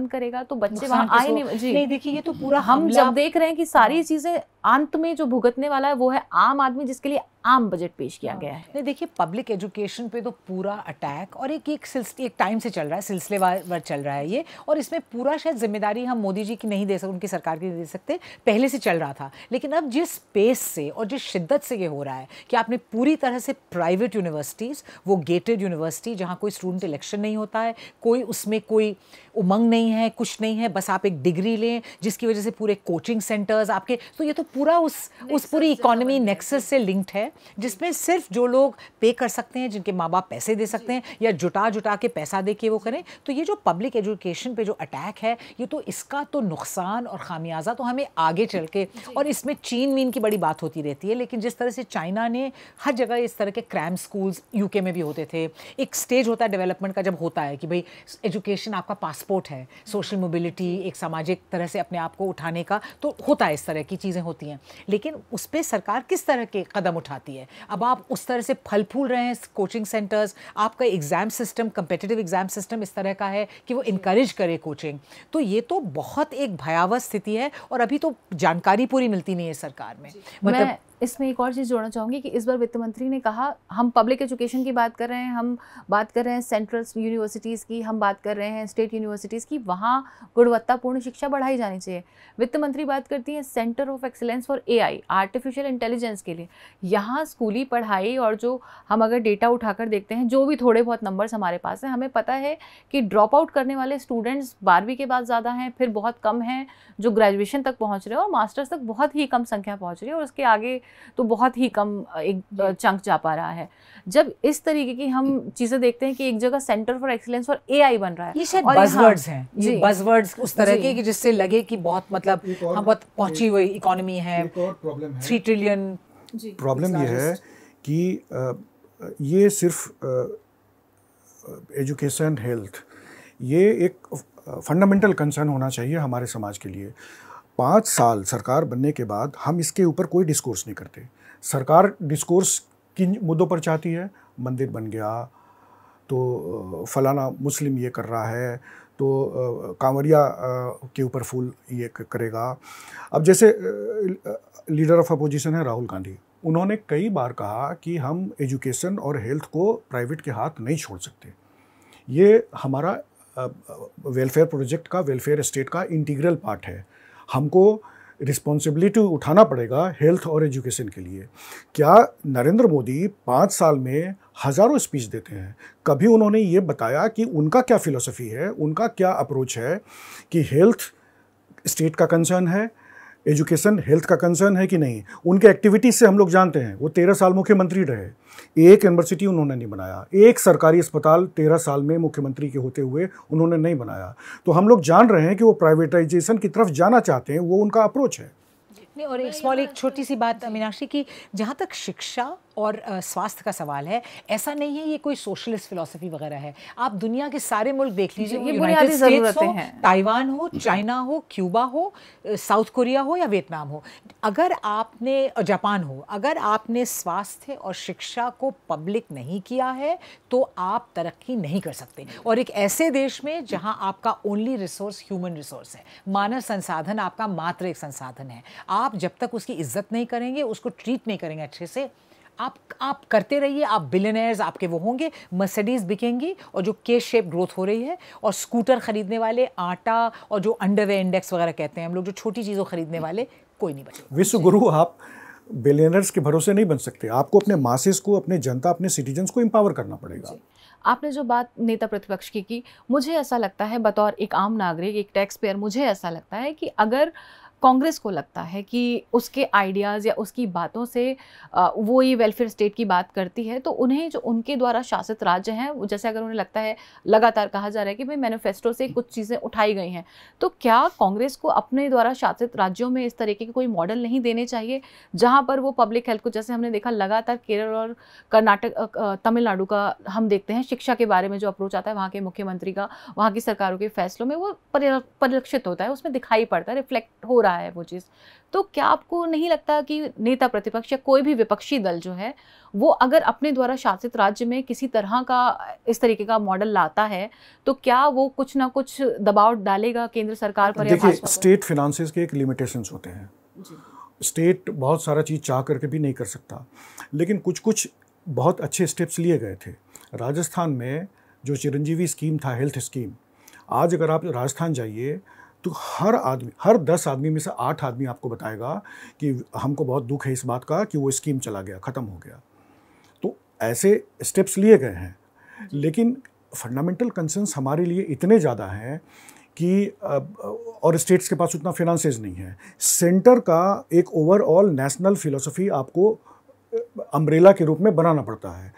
करेगा, तो बच्चे वहाँ आए नहीं। जी नहीं, देखिए ये तो पूरा हम जब देख रहे हैं कि सारी चीज़ें अंत में जो भुगतने वाला है वो है आम आदमी, जिसके लिए आम बजट पेश किया गया है। नहीं, देखिए पब्लिक एजुकेशन पे तो पूरा अटैक, और एक टाइम से चल रहा है, सिलसिलेवार चल रहा है ये। और इसमें पूरा शायद जिम्मेदारी हम मोदी जी की नहीं दे सकते, उनकी सरकार की नहीं दे सकते, पहले से चल रहा था। लेकिन अब जिस पेस से और जिस शिद्दत से ये हो रहा है कि आपने पूरी तरह से प्राइवेट यूनिवर्सिटीज़, वो गेटेड यूनिवर्सिटी जहाँ कोई स्टूडेंट इलेक्शन नहीं होता है, कोई उसमें कोई उमंग नहीं है, कुछ नहीं है, बस आप एक डिग्री लें, जिसकी वजह से पूरे कोचिंग सेंटर्स आपके, तो ये तो पूरा उस पूरी इकोनॉमी नेक्सस से लिंक्ड है। जिसमें सिर्फ जो लोग पे कर सकते हैं, जिनके माँ बाप पैसे दे सकते हैं या जुटा के पैसा दे के वो करें। तो ये जो पब्लिक एजुकेशन पे जो अटैक है, ये तो इसका तो नुकसान और खामियाजा तो हमें आगे चल के, और इसमें चीन मीन की बड़ी बात होती रहती है, लेकिन जिस तरह से चाइना ने हर जगह इस तरह के क्रैम स्कूल्स, यूके में भी होते थे। एक स्टेज होता है डेवलपमेंट का जब होता है कि भाई एजुकेशन आपका पासपोर्ट है, सोशल मोबिलिटी, एक सामाजिक तरह से अपने आप को उठाने का, तो होता है, इस तरह की चीज़ें होती हैं। लेकिन उस पर सरकार किस तरह के कदम उठाती है? अब आप उस तरह से फल फूल रहे हैं कोचिंग सेंटर्स, आपका exam system, competitive exam system इस तरह का है कि वो इनकरेज करे कोचिंग, तो ये तो बहुत एक भयावह स्थिति है और अभी तो जानकारी पूरी मिलती नहीं है सरकार में। मतलब मैं इसमें एक और चीज़ जोड़ना चाहूँगी कि इस बार वित्त मंत्री ने कहा, हम पब्लिक एजुकेशन की बात कर रहे हैं, हम बात कर रहे हैं सेंट्रल यूनिवर्सिटीज़ की, हम बात कर रहे हैं स्टेट यूनिवर्सिटीज़ की, वहाँ गुणवत्तापूर्ण शिक्षा बढ़ाई जानी चाहिए। वित्त मंत्री बात करती हैं centre of excellence for AI, artificial intelligence के लिए। यहाँ स्कूली पढ़ाई और जो हम अगर डेटा उठाकर देखते हैं, जो भी थोड़े बहुत नंबर्स हमारे पास हैं, हमें पता है कि ड्रॉप आउट करने वाले स्टूडेंट्स 12वीं के बाद ज़्यादा हैं, फिर बहुत कम हैं जो ग्रेजुएशन तक पहुँच रहे हैं, और मास्टर्स तक बहुत ही कम संख्या पहुँच रही है, और उसके आगे तो बहुत ही कम एक चंक जा पा रहा है। जब इस तरीके की हम चीज़ें देखते हैं कि एक जगह centre for excellence for AI बन रहा है, ये शायद बज़वर्ड्स हैं, ये बज़वर्ड्स उस तरह के कि जिससे लगे कि बहुत मतलब हम बहुत पहुंची हुई इकोनॉमी है, 3 ट्रिलियन। प्रॉब्लम ये है कि ये सिर्फ एजुकेशन, हेल्थ, ये एक फंडामेंटल कंसर्न होना चाहिए हमारे समाज के लिए। 5 साल सरकार बनने के बाद हम इसके ऊपर कोई डिस्कोर्स नहीं करते। सरकार डिस्कोर्स किन मुद्दों पर चाहती है? मंदिर बन गया तो फलाना मुस्लिम ये कर रहा है, तो कांवरिया के ऊपर फूल ये करेगा। अब जैसे लीडर ऑफ अपोजिशन है राहुल गांधी, उन्होंने कई बार कहा कि हम एजुकेशन और हेल्थ को प्राइवेट के हाथ नहीं छोड़ सकते। ये हमारा वेलफेयर प्रोजेक्ट का, वेलफेयर स्टेट का इंटीग्रल पार्ट है। हमको रिस्पॉन्सिबिलिटी उठाना पड़ेगा हेल्थ और एजुकेशन के लिए। क्या नरेंद्र मोदी 5 साल में हज़ारों स्पीच देते हैं, कभी उन्होंने ये बताया कि उनका क्या फ़िलॉसफी है, उनका क्या अप्रोच है कि हेल्थ स्टेट का कंसर्न है, एजुकेशन हेल्थ का कंसर्न है कि नहीं? उनके एक्टिविटीज़ से हम लोग जानते हैं, वो 13 साल मुख्यमंत्री रहे, एक यूनिवर्सिटी उन्होंने नहीं बनाया, एक सरकारी अस्पताल 13 साल में मुख्यमंत्री के होते हुए उन्होंने नहीं बनाया। तो हम लोग जान रहे हैं कि वो प्राइवेटाइजेशन की तरफ जाना चाहते हैं, वो उनका अप्रोच है। नहीं, और एक छोटी सी बात मीनाक्षी की, जहाँ तक शिक्षा और स्वास्थ्य का सवाल है, ऐसा नहीं है ये कोई सोशलिस्ट फिलॉसफी वगैरह है। आप दुनिया के सारे मुल्क देख लीजिए, ये बुनियादी ज़रूरतें हैं। ताइवान हो, चाइना हो, क्यूबा हो, साउथ कोरिया हो या वियतनाम हो, अगर आपने, जापान हो, अगर आपने स्वास्थ्य और शिक्षा को पब्लिक नहीं किया है तो आप तरक्की नहीं कर सकते। और एक ऐसे देश में जहाँ आपका ओनली रिसोर्स ह्यूमन रिसोर्स है, मानव संसाधन आपका मात्र एक संसाधन है, आप जब तक उसकी इज्जत नहीं करेंगे, उसको ट्रीट नहीं करेंगे अच्छे से, आप करते रहिए, आप बिलियनर्स आपके वो होंगे, मर्सिडीज बिकेंगी, और जो के शेप ग्रोथ हो रही है, और स्कूटर खरीदने वाले, आटा और जो अंडरवेयर इंडेक्स वगैरह कहते हैं हम लोग, जो छोटी चीज़ों खरीदने वाले, कोई नहीं बचेगा। विश्व गुरु आप बिलियनर्स के भरोसे नहीं बन सकते। आपको अपने मासेस को, अपने जनता, अपने सिटीजन्स को एम्पावर करना पड़ेगा। आपने जो बात नेता प्रतिपक्ष की, मुझे ऐसा लगता है बतौर एक आम नागरिक, एक टैक्स पेयर, मुझे ऐसा लगता है कि अगर कांग्रेस को लगता है कि उसके आइडियाज़ या उसकी बातों से वो ये वेलफेयर स्टेट की बात करती है, तो उन्हें जो उनके द्वारा शासित राज्य हैं, जैसे अगर उन्हें लगता है, लगातार कहा जा रहा है कि भाई मैनिफेस्टो से कुछ चीज़ें उठाई गई हैं, तो क्या कांग्रेस को अपने द्वारा शासित राज्यों में इस तरीके के कोई मॉडल नहीं देने चाहिए जहाँ पर वो पब्लिक हेल्थ को, जैसे हमने देखा लगातार केरल और कर्नाटक, तमिलनाडु का हम देखते हैं, शिक्षा के बारे में जो अप्रोच आता है वहाँ के मुख्यमंत्री का, वहाँ की सरकारों के फैसलों में वो परिलक्षित होता है, उसमें दिखाई पड़ता है, रिफ्लेक्ट हो रहा है वो चीज़। तो क्या आपको नहीं लगता कि नेता प्रतिपक्ष या कोई भी विपक्षी दल जो है, वो अगर अपने द्वारा शासित राज्य में किसी तरह का इस तरीके का मॉडल लाता है, तो क्या वो कुछ ना कुछ दबाव डालेगा केंद्र सरकार पर? देखिए, स्टेट फिनांसेस के एक लिमिटेशंस होते हैं। स्टेट बहुत सारा चीज़ चाह करके भी नहीं कर सकता, लेकिन कुछ कुछ बहुत अच्छे स्टेप्स लिए गए थे। राजस्थान में जो चिरंजीवी स्कीम था, हेल्थ स्कीम, आज अगर आप राजस्थान जाइए तो हर 10 आदमी में से 8 आदमी आपको बताएगा कि हमको बहुत दुख है इस बात का कि वो स्कीम चला गया, ख़त्म हो गया। तो ऐसे स्टेप्स लिए गए हैं, लेकिन फंडामेंटल कंसर्न्स हमारे लिए इतने ज़्यादा हैं कि और स्टेट्स के पास उतना फिनांसेस नहीं है। सेंटर का एक ओवरऑल नेशनल फिलॉसफी आपको अम्ब्रेला के रूप में बनाना पड़ता है।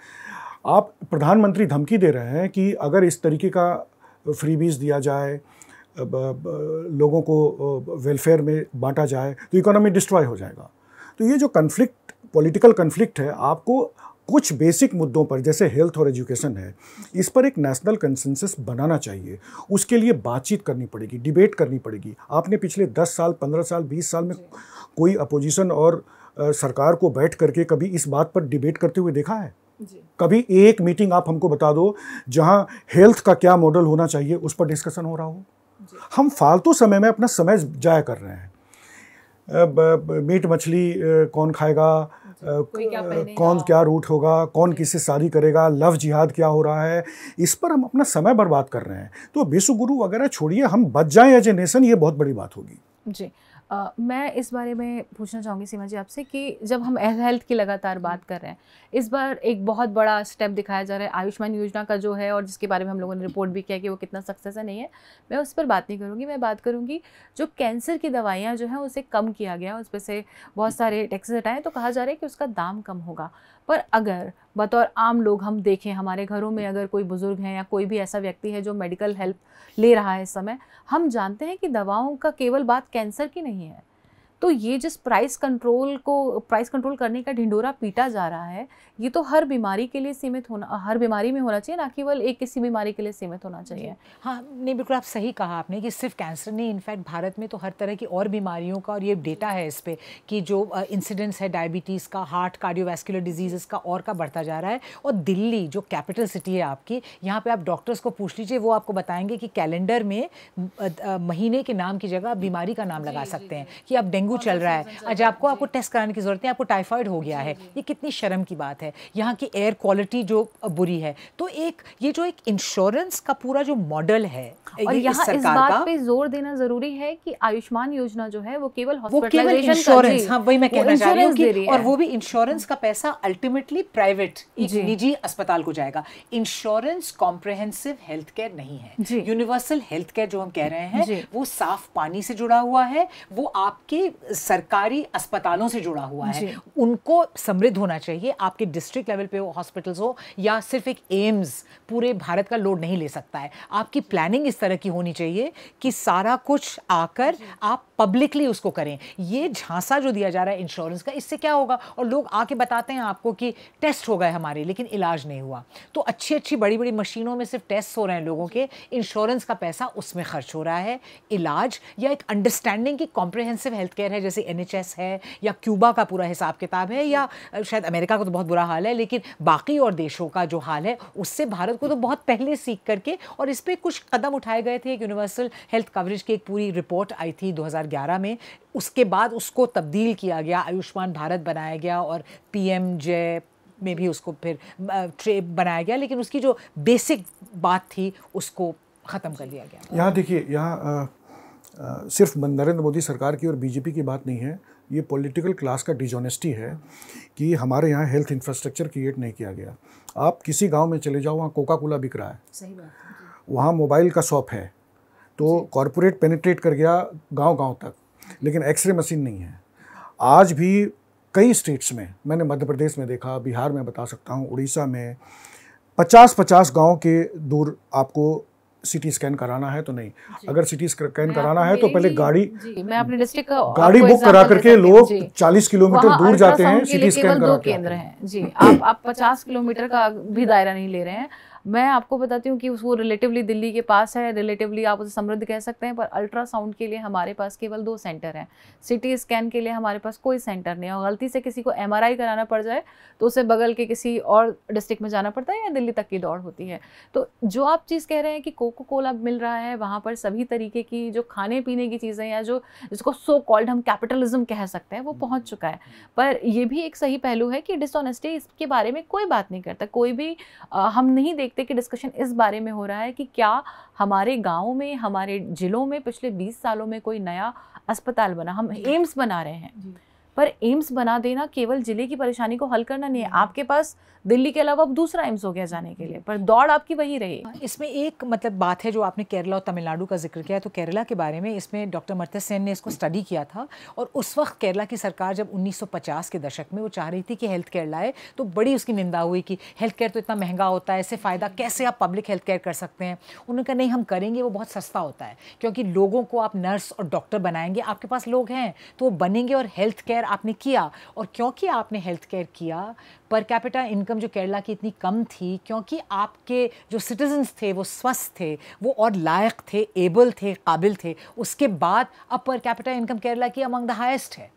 आप प्रधानमंत्री धमकी दे रहे हैं कि अगर इस तरीके का फ्रीबीज दिया जाए, लोगों को वेलफेयर में बांटा जाए तो इकोनॉमी डिस्ट्रॉय हो जाएगा। तो ये जो कन्फ्लिक्ट, पॉलिटिकल कन्फ्लिक्ट है, आपको कुछ बेसिक मुद्दों पर जैसे हेल्थ और एजुकेशन है, इस पर एक नेशनल कंसेंसस बनाना चाहिए। उसके लिए बातचीत करनी पड़ेगी, डिबेट करनी पड़ेगी। आपने पिछले 10 साल, 15 साल, 20 साल में कोई अपोजिशन और सरकार को बैठ करके कभी इस बात पर डिबेट करते हुए देखा है? कभी एक मीटिंग आप हमको बता दो जहां हेल्थ का क्या मॉडल होना चाहिए उस पर डिस्कशन हो रहा हो। हम फालतू समय में अपना समय जाया कर रहे हैं। मीट मछली कौन खाएगा, कौन क्या रूट होगा, कौन किससे शादी करेगा, लव जिहाद क्या हो रहा है, इस पर हम अपना समय बर्बाद कर रहे हैं। तो विश्व गुरु वगैरह छोड़िए, हम बच जाएं एज ए नेशन, ये बहुत बड़ी बात होगी। जी मैं इस बारे में पूछना चाहूँगी सीमा जी आपसे कि जब हम हेल्थ की लगातार बात कर रहे हैं, इस बार एक बहुत बड़ा स्टेप दिखाया जा रहा है आयुष्मान योजना का जो है, और जिसके बारे में हम लोगों ने रिपोर्ट भी किया कि वो कितना सक्सेस है नहीं है, मैं उस पर बात नहीं करूँगी। मैं बात करूँगी जो कैंसर की दवाइयाँ जो हैं उसे कम किया गया, उस पर से बहुत सारे टैक्सेस हटाए, तो कहा जा रहा है कि उसका दाम कम होगा। पर अगर बतौर आम लोग हम देखें, हमारे घरों में अगर कोई बुज़ुर्ग है या कोई भी ऐसा व्यक्ति है जो मेडिकल हेल्प ले रहा है इस समय, हम जानते हैं कि दवाओं का केवल बात कैंसर की नहीं है। तो ये जिस प्राइस कंट्रोल करने का ढिंढोरा पीटा जा रहा है, ये तो हर बीमारी के लिए सीमित होना, हर बीमारी में होना चाहिए, ना केवल एक किसी बीमारी के लिए सीमित होना चाहिए। हाँ, नहीं, बिल्कुल आप सही कहा आपने कि सिर्फ कैंसर नहीं, इनफैक्ट भारत में तो हर तरह की और बीमारियों का, और ये डेटा है इस पे कि जो इंसिडेंस है डायबिटीज़ का, हार्ट, कार्डियोवैस्कुलर डिजीज़ का और का बढ़ता जा रहा है। और दिल्ली जो कैपिटल सिटी है आपकी, यहाँ पे आप डॉक्टर्स को पूछ लीजिए, वो आपको बताएंगे कि कैलेंडर में महीने के नाम की जगह बीमारी का नाम लगा सकते हैं कि अब डेंगू चल रहा है, आज आपको टेस्ट कराने की जरूरत है, आपको टाइफाइड हो गया है। ये कितनी शर्म की बात है। यहाँ की एयर क्वालिटी जो बुरी है, तो ये जो एक इंश्योरेंस का पूरा जो मॉडल है, और यहाँ इस बात पे जोर देना जरूरी है कि आयुष्मान योजना जो है वो केवल हॉस्पिटलाइजेशन इंश्योरेंस, हाँ वही मैं कहना चाह रही हूँ कि, और वो भी इंश्योरेंस का पैसा अल्टीमेटली प्राइवेट निजी अस्पताल को जाएगा। इंश्योरेंस कॉम्प्रिहेंसिव हेल्थ केयर नहीं है। यूनिवर्सल हेल्थ केयर जो हम कह रहे हैं वो साफ पानी से जुड़ा हुआ है, वो आपके सरकारी अस्पतालों से जुड़ा हुआ है। उनको समृद्ध होना चाहिए। आपके डिस्ट्रिक्ट लेवल पे हॉस्पिटल्स हो या सिर्फ एक एम्स पूरे भारत का लोड नहीं ले सकता है। आपकी प्लानिंग इस तरह की होनी चाहिए कि सारा कुछ आकर आप पब्लिकली उसको करें। ये झांसा जो दिया जा रहा है इंश्योरेंस का, इससे क्या होगा, और लोग आके बताते हैं आपको कि टेस्ट हो गए हमारे लेकिन इलाज नहीं हुआ। तो अच्छी अच्छी बड़ी बड़ी मशीनों में सिर्फ टेस्ट हो रहे हैं लोगों के, इंश्योरेंस का पैसा उसमें खर्च हो रहा है। इलाज या एक अंडरस्टैंडिंग की कॉम्प्रिहेंसिव हेल्थ केयर है, जैसे NHS है या क्यूबा का पूरा हिसाब किताब है, या शायद अमेरिका का तो बहुत बुरा हाल है, लेकिन बाकी और देशों का जो हाल है उससे भारत को तो बहुत पहले सीख करके, और इस पर कुछ कदम उठाए गए थे। एक यूनिवर्सल हेल्थ कवरेज की एक पूरी रिपोर्ट आई थी 2011 में, उसके बाद उसको तब्दील किया गया, आयुष्मान भारत बनाया गया और PM-JAY में भी उसको फिर बनाया गया, लेकिन उसकी जो बेसिक बात थी उसको ख़त्म कर दिया गया। यहाँ देखिए, यहाँ सिर्फ नरेंद्र मोदी सरकार की और बीजेपी की बात नहीं है, ये पॉलिटिकल क्लास का डिजॉनेस्टी है कि हमारे यहाँ हेल्थ इंफ्रास्ट्रक्चर क्रिएट नहीं किया गया। आप किसी गांव में चले जाओ, वहाँ कोका कोला बिक रहा है, सही बात है, वहाँ मोबाइल का शॉप है, तो कॉरपोरेट पेनिट्रेट कर गया गांव-गांव तक, लेकिन एक्सरे मशीन नहीं है। आज भी कई स्टेट्स में, मैंने मध्य प्रदेश में देखा, बिहार में बता सकता हूँ, उड़ीसा में 50-50 गांव के दूर आपको सिटी स्कैन कराना है तो नहीं। अगर सिटी स्कैन कराना है तो पहले मैं अपने डिस्ट्रिक्ट का गाड़ी बुक करा करके लोग 40 किलोमीटर दूर जाते हैं सिटी स्कैन करा के। केंद्र हैं जी, आप 50 किलोमीटर का भी दायरा नहीं ले रहे हैं। मैं आपको बताती हूँ कि वो रिलेटिवली दिल्ली के पास है, रिलेटिवली आप उसे समृद्ध कह सकते हैं, पर अल्ट्रासाउंड के लिए हमारे पास केवल 2 सेंटर हैं। सिटी स्कैन के लिए हमारे पास कोई सेंटर नहीं है, और गलती से किसी को MRI कराना पड़ जाए तो उसे बगल के किसी और डिस्ट्रिक्ट में जाना पड़ता है या दिल्ली तक की दौड़ होती है। तो जो आप चीज़ कह रहे हैं कि कोका कोला मिल रहा है, वहाँ पर सभी तरीके की जो खाने पीने की चीज़ें या जो जिसको सो कॉल्ड हम कैपिटलिज्म कह सकते हैं वो पहुँच चुका है। पर यह भी एक सही पहलू है कि डिसऑनेस्टी, इसके बारे में कोई बात नहीं करता, कोई भी हम नहीं देखते कि डिस्कशन इस बारे में हो रहा है कि क्या हमारे गाँव में, हमारे जिलों में पिछले 20 सालों में कोई नया अस्पताल बना। हम एम्स बना रहे हैं, पर एम्स बना देना केवल जिले की परेशानी को हल करना नहीं है, आपके पास दिल्ली के अलावा अब दूसरा एम्स हो गया जाने के लिए, पर दौड़ आपकी वही रही। इसमें एक मतलब बात है जो आपने केरला और तमिलनाडु का जिक्र किया, तो केरला के बारे में इसमें डॉक्टर मर्त्य सेन ने इसको स्टडी किया था, और उस वक्त केरला की सरकार जब 1950 के दशक में वो चाह रही थी कि हेल्थ केयर लाए, तो बड़ी उसकी निंदा हुई कि हेल्थ केयर तो इतना महंगा होता है, इससे फ़ायदा कैसे आप पब्लिक हेल्थ केयर कर सकते हैं। उन्होंने कहा नहीं, हम करेंगे, वो बहुत सस्ता होता है, क्योंकि लोगों को आप नर्स और डॉक्टर बनाएंगे, आपके पास लोग हैं तो वो बनेंगे, और हेल्थ केयर आपने किया, और क्योंकि आपने हेल्थ केयर किया, पर कैपिटा इनकम जो केरला की इतनी कम थी, क्योंकि आपके जो सिटीजन्स थे वो स्वस्थ थे, वो और लायक थे, एबल थे, काबिल थे, उसके बाद अब पर कैपिटा इनकम केरला की अमंग द हाईएस्ट है।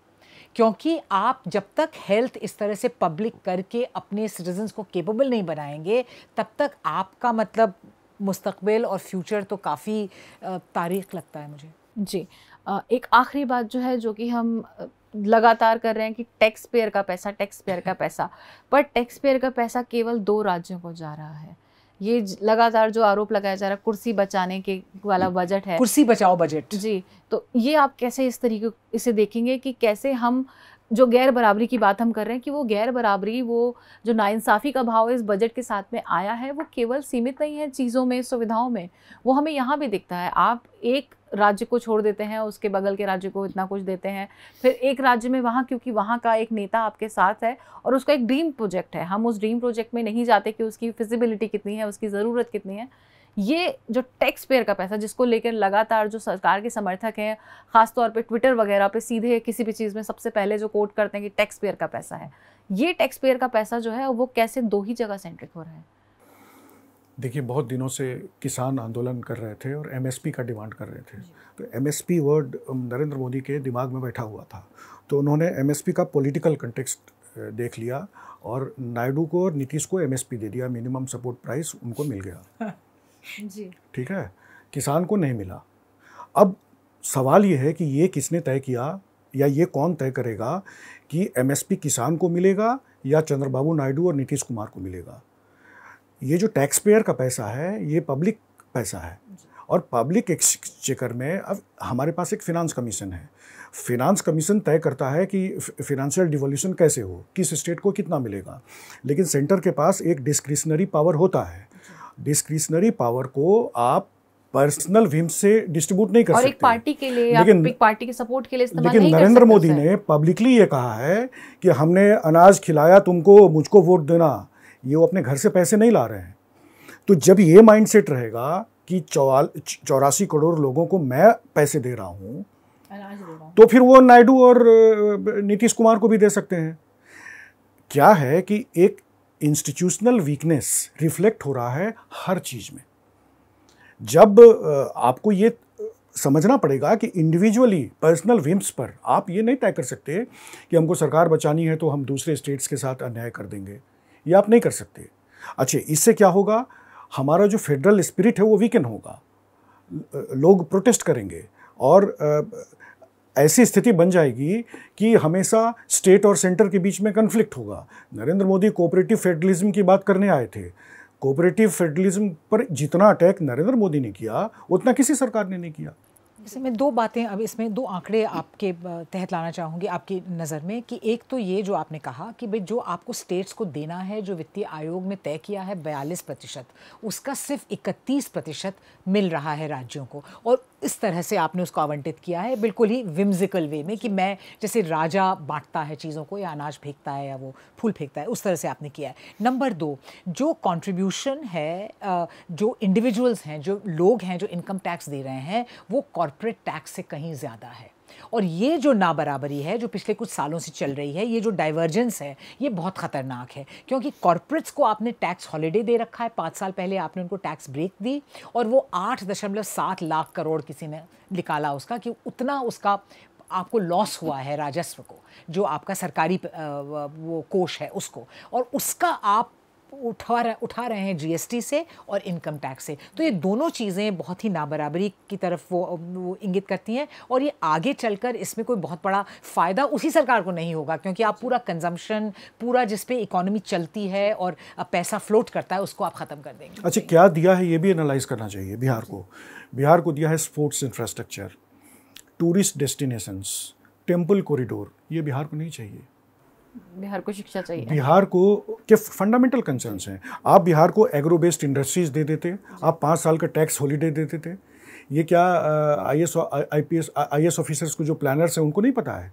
क्योंकि आप जब तक हेल्थ इस तरह से पब्लिक करके अपने सिटीजन्स को केपेबल नहीं बनाएंगे, तब तक आपका मतलब मुस्तकबिल और फ्यूचर तो काफ़ी तारीख लगता है मुझे। जी, एक आखिरी बात जो है, जो कि हम लगातार कर रहे हैं कि टैक्स पेयर का पैसा, टैक्स पेयर का पैसा, पर टैक्स पेयर का पैसा केवल 2 राज्यों को जा रहा है। ये लगातार जो आरोप लगाया जा रहा है कुर्सी बचाने के वाला बजट है, कुर्सी बचाओ बजट। जी, तो ये आप कैसे इस तरीके इसे देखेंगे कि कैसे हम जो गैर बराबरी की बात हम कर रहे हैं कि वो गैर बराबरी, वो जो नाइंसाफ़ी का भाव इस बजट के साथ में आया है, वो केवल सीमित नहीं है चीज़ों में, सुविधाओं में, वो हमें यहाँ भी दिखता है। आप एक राज्य को छोड़ देते हैं, उसके बगल के राज्य को इतना कुछ देते हैं, फिर एक राज्य में वहाँ, क्योंकि वहाँ का एक नेता आपके साथ है और उसका एक ड्रीम प्रोजेक्ट है, हम उस ड्रीम प्रोजेक्ट में नहीं जाते कि उसकी फिजिबिलिटी कितनी है, उसकी ज़रूरत कितनी है। ये जो टैक्स पेयर का पैसा, जिसको लेकर लगातार जो सरकार के समर्थक हैं, ख़ासतौर पे ट्विटर वगैरह पे सीधे किसी भी चीज़ में सबसे पहले जो कोट करते हैं कि टैक्स पेयर का पैसा है, ये टैक्स पेयर का पैसा जो है वो कैसे 2 ही जगह सेंट्रिक हो रहा है? देखिए, बहुत दिनों से किसान आंदोलन कर रहे थे और एमएसपी का डिमांड कर रहे थे, तो एमएसपी वर्ड नरेंद्र मोदी के दिमाग में बैठा हुआ था, तो उन्होंने एमएसपी का पॉलिटिकल कंटेक्स्ट देख लिया और नायडू को और नीतीश को एमएसपी दे दिया, मिनिमम सपोर्ट प्राइस उनको मिल गया। जी, ठीक है, किसान को नहीं मिला। अब सवाल ये है कि ये किसने तय किया, या ये कौन तय करेगा कि एमएसपी किसान को मिलेगा या चंद्रबाबू नायडू और नीतीश कुमार को मिलेगा। ये जो टैक्स पेयर का पैसा है, ये पब्लिक पैसा है, और पब्लिक एक्सचेकर में अब हमारे पास एक फिनांस कमीशन है। फिनांस कमीशन तय करता है कि फिनेंशियल डिवोल्यूशन कैसे हो, किस स्टेट को कितना मिलेगा, लेकिन सेंटर के पास एक डिस्क्रिशनरी पावर होता है। डिस्क्रिशनरी पावर को आप पर्सनल व्हिम से डिस्ट्रीब्यूट नहीं कर सकते, और एक पार्टी के लिए, लेकिन एक पार्टी के सपोर्ट के लिए इस्तेमाल लेकिन नहीं कर नरेंद्र सकते मोदी सर। ने पब्लिकली ये कहा है कि हमने अनाज खिलाया तुमको, मुझको वोट देना। ये वो अपने घर से पैसे नहीं ला रहे हैं। तो जब ये माइंडसेट रहेगा कि 84 करोड़ लोगों को मैं पैसे दे रहा हूँ, तो फिर वो नायडू और नीतीश कुमार को भी दे सकते हैं। क्या है कि एक इंस्टीट्यूशनल वीकनेस रिफ्लेक्ट हो रहा है हर चीज़ में। जब आपको ये समझना पड़ेगा कि इंडिविजुअली पर्सनल विम्स पर आप ये नहीं तय कर सकते कि हमको सरकार बचानी है तो हम दूसरे स्टेट्स के साथ अन्याय कर देंगे, ये आप नहीं कर सकते। अच्छा, इससे क्या होगा, हमारा जो फेडरल स्पिरिट है वो वीकन होगा, लोग प्रोटेस्ट करेंगे और ऐसी स्थिति बन जाएगी कि हमेशा स्टेट और सेंटर के बीच में कन्फ्लिक्ट होगा। नरेंद्र मोदी कोऑपरेटिव फेडरलिज्म की बात करने आए थे। कोऑपरेटिव फेडरलिज्म पर जितना अटैक नरेंद्र मोदी ने किया उतना किसी सरकार ने नहीं किया। जैसे मैं 2 बातें, अब इसमें 2 आंकड़े आपके तहत लाना चाहूँगी आपकी नज़र में, कि एक तो ये जो आपने कहा कि भाई जो आपको स्टेट्स को देना है, जो वित्तीय आयोग ने तय किया है 42%, उसका सिर्फ 31% मिल रहा है राज्यों को, और इस तरह से आपने उसको आवंटित किया है बिल्कुल ही विम्सिकल वे में कि मैं जैसे राजा बांटता है चीज़ों को, या अनाज फेंकता है या वो फूल फेंकता है, उस तरह से आपने किया है। नंबर 2, जो कंट्रीब्यूशन है, जो इंडिविजुअल्स हैं, जो लोग हैं जो इनकम टैक्स दे रहे हैं, वो कॉर्पोरेट टैक्स से कहीं ज़्यादा है। और ये जो नाबराबरी है जो पिछले कुछ सालों से चल रही है, ये जो डाइवर्जेंस है, ये बहुत ख़तरनाक है, क्योंकि कॉर्पोरेट्स को आपने टैक्स हॉलिडे दे रखा है। 5 साल पहले आपने उनको टैक्स ब्रेक दी, और वो 8.7 लाख करोड़ किसी ने निकाला उसका, कि उतना उसका आपको लॉस हुआ है राजस्व को, जो आपका सरकारी वो कोष है उसको, और उसका आप उठा रहे हैं जीएसटी से और इनकम टैक्स से। तो ये दोनों चीज़ें बहुत ही नाबराबरी की तरफ वो इंगित करती हैं, और ये आगे चलकर इसमें कोई बहुत बड़ा फ़ायदा उसी सरकार को नहीं होगा, क्योंकि आप पूरा कंजम्पशन, पूरा जिस पे इकोनॉमी चलती है और पैसा फ्लोट करता है, उसको आप ख़त्म कर देंगे। अच्छा, क्या दिया है ये भी एनालाइज करना चाहिए। बिहार को दिया है sports infrastructure, tourist destinations, temple corridor, ये बिहार को नहीं चाहिए। बिहार को शिक्षा चाहिए। बिहार को के फंडामेंटल कंसर्न्स हैं। आप बिहार को एग्रो बेस्ड इंडस्ट्रीज दे देते, आप 5 साल का टैक्स हॉलीडे दे देते। ये क्या IAS ऑफिसर्स को, जो प्लानर्स हैं, उनको नहीं पता है।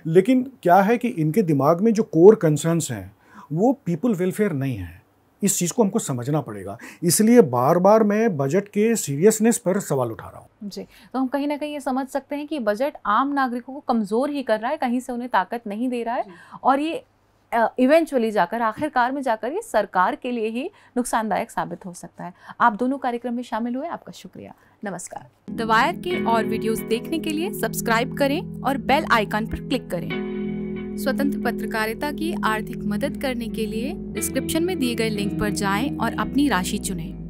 लेकिन क्या है कि इनके दिमाग में जो कोर कंसर्न्स हैं वो पीपल वेलफेयर नहीं है। इस चीज़ को हमको समझना पड़ेगा। इसलिए बार बार मैं बजट के सीरियसनेस पर सवाल उठा रहा हूँ। जी, तो हम कहीं ना कहीं ये समझ सकते हैं कि बजट आम नागरिकों को कमज़ोर ही कर रहा है, कहीं से उन्हें ताकत नहीं दे रहा है, और ये इवेंचुअली जाकर, आखिरकार में जाकर, ये सरकार के लिए ही नुकसानदायक साबित हो सकता है। आप दोनों कार्यक्रम में शामिल हुए, आपका शुक्रिया। नमस्कार। द वायर के और वीडियोस देखने के लिए सब्सक्राइब करें और बेल आइकन पर क्लिक करें। स्वतंत्र पत्रकारिता की आर्थिक मदद करने के लिए डिस्क्रिप्शन में दिए गए लिंक पर जाएं और अपनी राशि चुनें।